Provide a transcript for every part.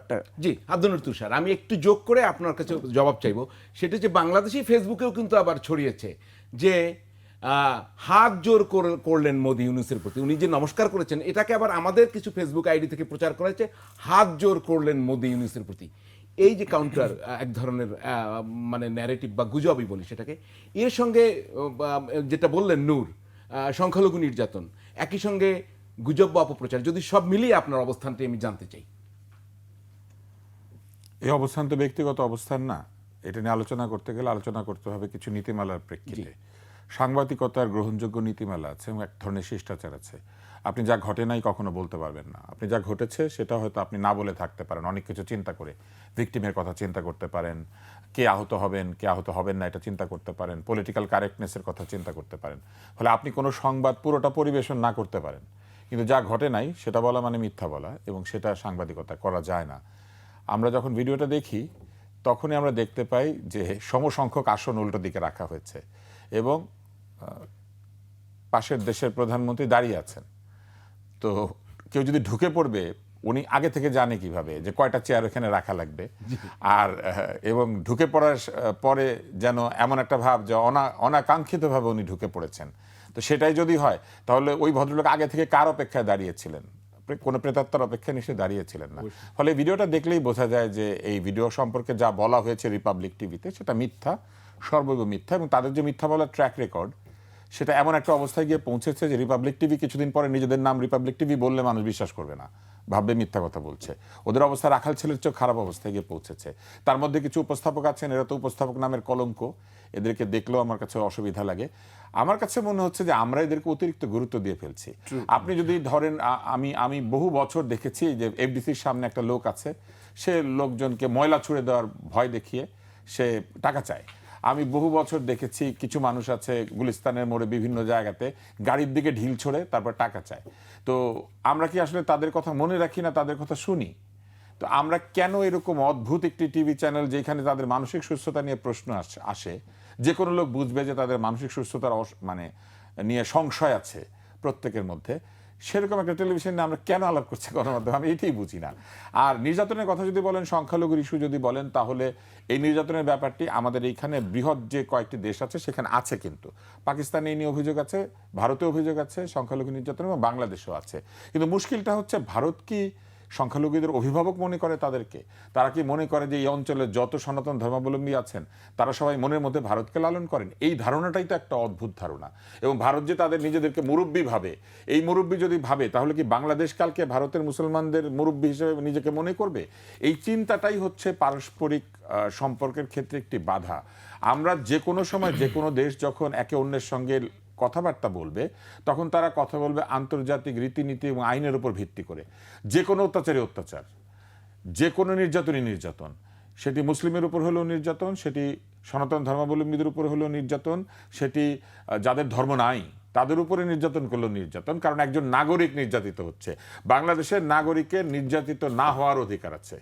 ব্যাপারটা। জি, আব্দুল তুষার, আমি একটু যোগ করে আপনার কাছে জবাব চাইবো। সেটা যে বাংলাদেশি ফেসবুকেও কিন্তু আবার ছড়িয়েছে যে হাত জোর করলেন মোদি ইউনূসের প্রতি, উনি যে নমস্কার করেছেন এটাকে আবার আমাদের কিছু ফেসবুক আইডি থেকে প্রচার করা হয়েছে হাত জোর করলেন মোদি ইউনূসের প্রতি। এই যে কাউন্টার এক ধরনের মানে ন্যারেটিভ বা গুজবই বলি সেটাকে, এর সঙ্গে যেটা বললেন নূর, সংখ্যালঘু নির্যাতন, একই সঙ্গে গুজব বা অপপ্রচার, যদি সব মিলিয়ে আপনার অবস্থানটি আমি জানতে চাই। এই অবস্থান তো ব্যক্তিগত অবস্থান না, এটা নিয়ে আলোচনা করতে গেলে আলোচনা করতে হবে কিছু নীতিমালার প্রেক্ষিতে। সাংবাদিকতার গ্রহণযোগ্য নীতিমালা আছে এবং এক ধরনের শিষ্টাচার আছে। আপনি যা ঘটে নাই কখনো বলতে পারবেন না, আপনি যা ঘটেছে সেটা হয়তো আপনি না বলে থাকতে পারেন, অনেক কিছু চিন্তা করে ভিকটিমের কথা চিন্তা করতে পারেন, কে আহত হবেন কে আহত হবেন না এটা চিন্তা করতে পারেন, পলিটিক্যাল কারেক্টনেসের কথা চিন্তা করতে পারেন, ফলে আপনি কোনো সংবাদ পুরোটা পরিবেশন না করতে পারেন, কিন্তু যা ঘটে নাই সেটা বলা মানে মিথ্যা বলা, এবং সেটা সাংবাদিকতা করা যায় না। আমরা যখন ভিডিওটা দেখি তখনই আমরা দেখতে পাই যে সমসংখ্যক আসন উল্টো দিকে রাখা হয়েছে এবং পাশের দেশের প্রধানমন্ত্রী দাঁড়িয়ে আছেন। তো কেউ যদি ঢুকে পড়বে, উনি আগে থেকে জানে কিভাবে যে কয়টা চেয়ার ওখানে রাখা লাগবে, আর এবং ঢুকে পড়ার পরে যেন এমন একটা ভাব যে অনাকাঙ্ক্ষিতভাবে উনি ঢুকে পড়েছেন। তো সেটাই যদি হয় তাহলে ওই ভদ্রলোক আগে থেকে কার অপেক্ষায় দাঁড়িয়েছিলেন? কোনো প্রেতাত্মার অপেক্ষা নিশ্চয়ই দাঁড়িয়েছিলেন না। ফলে ভিডিওটা দেখলেই বোঝা যায় যে এই ভিডিও সম্পর্কে যা বলা হয়েছে রিপাবলিক টিভিতে সেটা মিথ্যা, সর্বৈব মিথ্যা, এবং তাদের যে মিথ্যা বলার ট্র্যাক রেকর্ড সেটা এমন একটা অবস্থায় গিয়ে পৌঁছেছে যে রিপাবলিক টিভি কিছুদিন পরে নিজেদের নাম রিপাবলিক টিভি বললে মানুষ বিশ্বাস করবে না, ভাববে মিথ্যা কথা বলছে। ওদের অবস্থা রাখাল ছেলের চেয়েও খারাপ অবস্থায় গিয়ে পৌঁছেছে। তার মধ্যে কিছু উপস্থাপক আছেন, এরা তো উপস্থাপক নামের কলঙ্ক, এদেরকে দেখলেও আমার কাছে অসুবিধা লাগে। আমার কাছে মনে হচ্ছে যে আমরা এদেরকে অতিরিক্ত গুরুত্ব দিয়ে ফেলছি। আপনি যদি ধরেন, আমি বহু বছর দেখেছি যে এফডিসির সামনে একটা লোক আছে, সে লোকজনকে ময়লা ছুঁড়ে দেওয়ার ভয় দেখিয়ে সে টাকা চায়। আমি বহু বছর দেখেছি কিছু মানুষ আছে গুলিস্তানের মোড়ে বিভিন্ন জায়গাতে গাড়ির দিকে ঢিল ছড়ে তারপর টাকা চায়। তো আমরা কি আসলে তাদের কথা মনে রাখি না, তাদের কথা শুনি? তো আমরা কেন এরকম অদ্ভুত একটি টিভি চ্যানেল যেখানে তাদের মানসিক সুস্থতা নিয়ে প্রশ্ন আসে, যে কোনো লোক বুঝবে যে তাদের মানসিক সুস্থতার মানে নিয়ে সংশয় আছে প্রত্যেকের মধ্যে, সেরকম একটা টেলিভিশনে আমরা কেন আলাপ করছি গণমাধ্যমে, আমি এটাই বুঝি না। আর নির্যাতনের কথা যদি বলেন, সংখ্যালঘুর ইস্যু যদি বলেন, তাহলে এই নির্যাতনের ব্যাপারটি আমাদের এইখানে বৃহৎ যে কয়েকটি দেশ আছে সেখানে আছে, কিন্তু পাকিস্তানে এই নিয়ে অভিযোগ আছে, ভারতে অভিযোগ আছে সংখ্যালঘু নির্যাতন, এবং বাংলাদেশেও আছে। কিন্তু মুশকিলটা হচ্ছে ভারত কি সংখ্যালঘুদের অভিভাবক মনে করে তাদেরকে? তারা কি মনে করে যে এই অঞ্চলে যত সনাতন ধর্মাবলম্বী আছেন তারা সবাই মনের মধ্যে ভারতকে লালন করেন? এই ধারণাটাই তো একটা অদ্ভুত ধারণা। এবং ভারত যে তাদের নিজেদেরকে মুরব্বী ভাবে, এই মুরব্বী যদি ভাবে তাহলে কি বাংলাদেশ কালকে ভারতের মুসলমানদের মুরব্বী হিসেবে নিজেকে মনে করবে? এই চিন্তাটাই হচ্ছে পারস্পরিক সম্পর্কের ক্ষেত্রে একটি বাধা। আমরা যে কোনো সময় যে কোনো দেশ যখন একে অন্যের সঙ্গে কথাবার্তা বলবে, তখন তারা কথা বলবে আন্তর্জাতিক রীতিনীতি এবং আইনের উপর ভিত্তি করে। যে কোনো অত্যাচারই অত্যাচার, যে কোনো নির্যাতনই নির্যাতন, সেটি মুসলিমের উপর হলেও নির্যাতন, সেটি সনাতন ধর্মাবলম্বীদের উপর হলেও নির্যাতন, সেটি যাদের ধর্ম নাই তাদের উপরে নির্যাতন করলেও নির্যাতন, কারণ একজন নাগরিক নির্যাতিত হচ্ছে। বাংলাদেশের নাগরিকের নির্যাতিত না হওয়ার অধিকার আছে,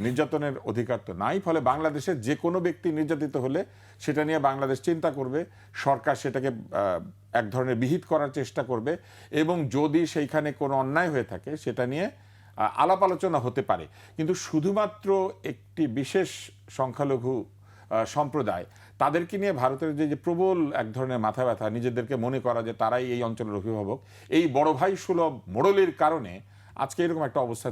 নির্যাতনের অধিকার তো নাই। ফলে বাংলাদেশের যে কোনো ব্যক্তি নির্যাতিত হলে সেটা নিয়ে বাংলাদেশ চিন্তা করবে, সরকার সেটাকে এক ধরনের বিহিত করার চেষ্টা করবে, এবং যদি সেইখানে কোনো অন্যায় হয়ে থাকে সেটা নিয়ে আলাপ আলোচনা হতে পারে। কিন্তু শুধুমাত্র একটি বিশেষ সংখ্যালঘু সম্প্রদায়, তাদেরকে নিয়ে ভারতের যে প্রবল এক ধরনের মাথা ব্যথা, নিজেদেরকে মনে করা যে তারাই এই অঞ্চলের অভিভাবক, এই বড় ভাই সুলভ মোড়লের কারণে আজকে এরকম একটা অবস্থা